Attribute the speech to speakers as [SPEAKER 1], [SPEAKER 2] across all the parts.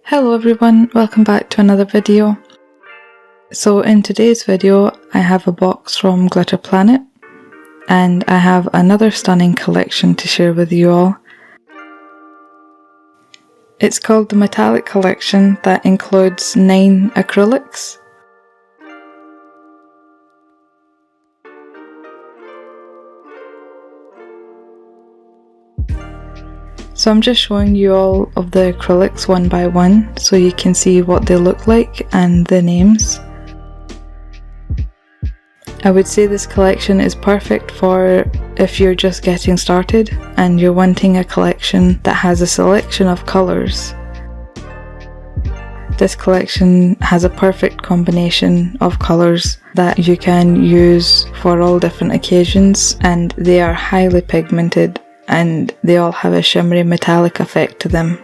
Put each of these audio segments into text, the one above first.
[SPEAKER 1] Hello everyone, welcome back to another video. So in today's video I have a box from Glitter Planet and I have another stunning collection to share with you all. It's called the Metallic Collection that includes 9 acrylics. So I'm just showing you all of the acrylics one by one so you can see what they look like and the names. I would say this collection is perfect for if you're just getting started and you're wanting a collection that has a selection of colours. This collection has a perfect combination of colours that you can use for all different occasions, and they are highly pigmented and they all have a shimmery metallic effect to them.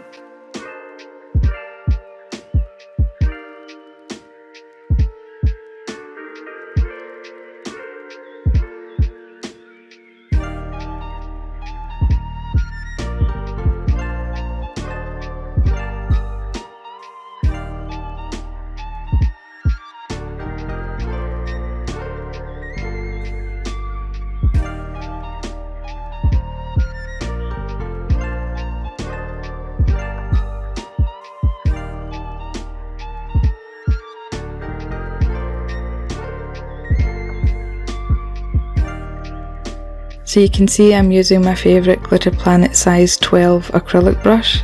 [SPEAKER 1] So you can see I'm using my favourite Glitter Planet size 12 acrylic brush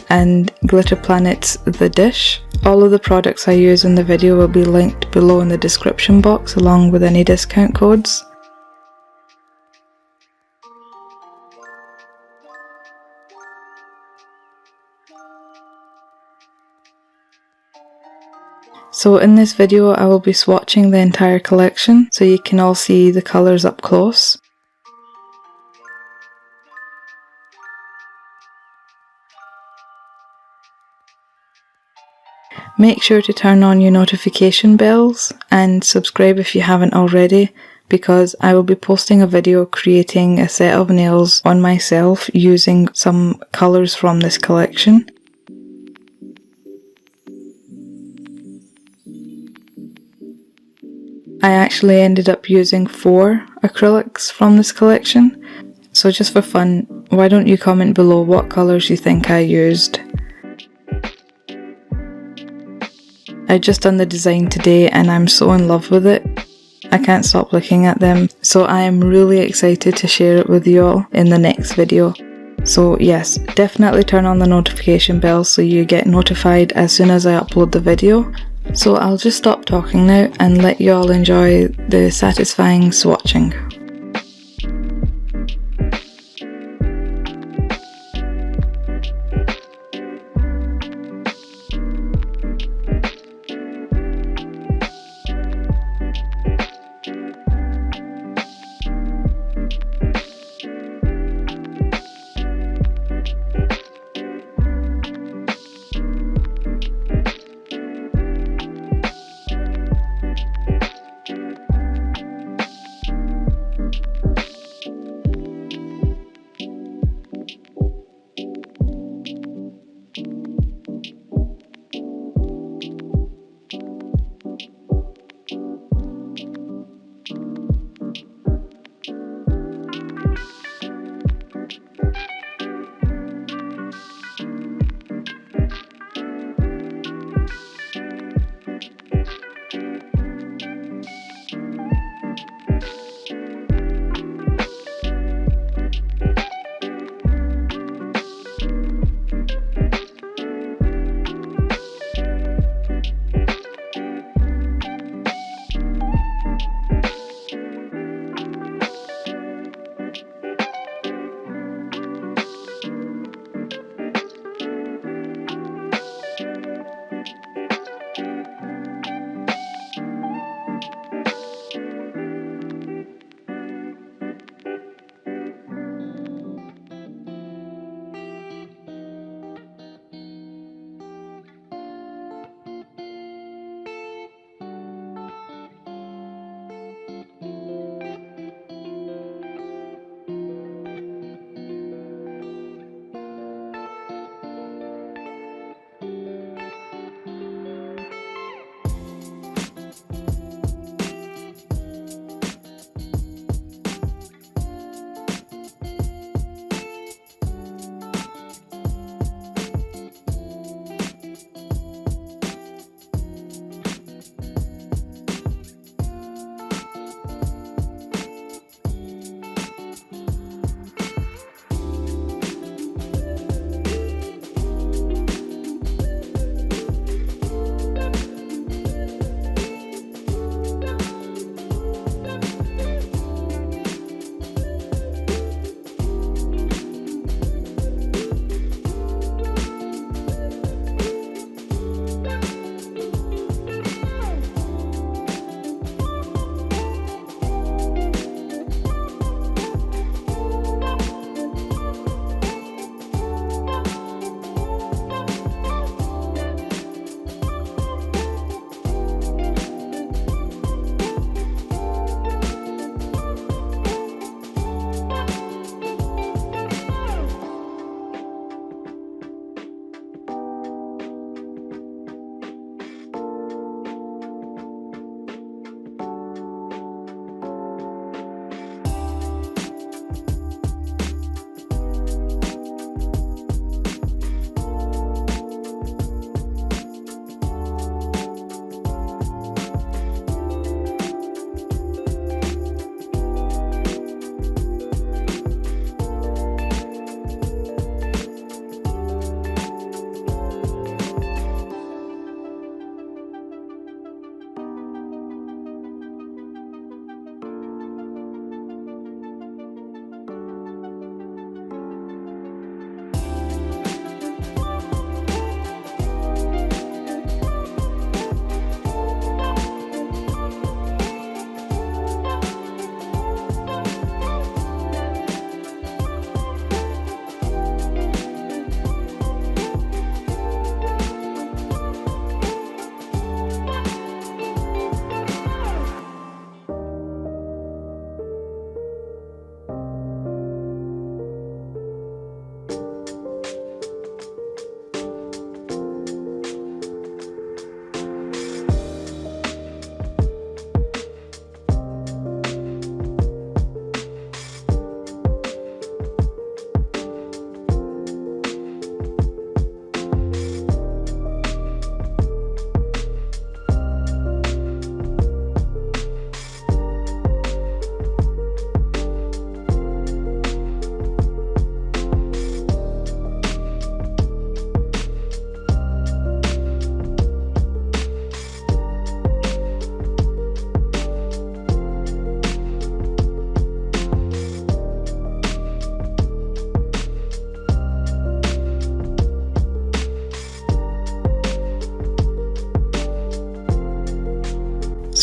[SPEAKER 1] and Glitter Planet's The Dish. All of the products I use in the video will be linked below in the description box along with any discount codes. So in this video I will be swatching the entire collection so you can all see the colours up close. Make sure to turn on your notification bells and subscribe if you haven't already, because I will be posting a video creating a set of nails on myself using some colours from this collection. I actually ended up using 4 acrylics from this collection, so just for fun, why don't you comment below what colours you think I used. I just done the design today and I'm so in love with it. I can't stop looking at them, so I am really excited to share it with you all in the next video. So yes, definitely turn on the notification bell so you get notified as soon as I upload the video. So I'll just stop talking now and let you all enjoy the satisfying swatching.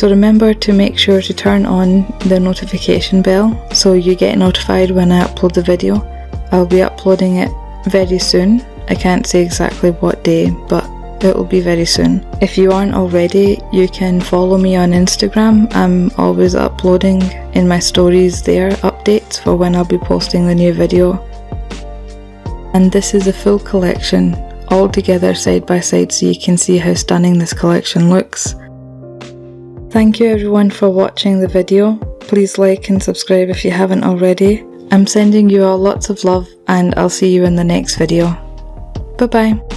[SPEAKER 1] So remember to make sure to turn on the notification bell so you get notified when I upload the video. I'll be uploading it very soon. I can't say exactly what day, but it will be very soon. If you aren't already, you can follow me on Instagram. I'm always uploading in my stories there updates for when I'll be posting the new video. And this is a full collection, all together side by side, so you can see how stunning this collection looks. Thank you everyone for watching the video. Please like and subscribe if you haven't already. I'm sending you all lots of love and I'll see you in the next video. Bye bye.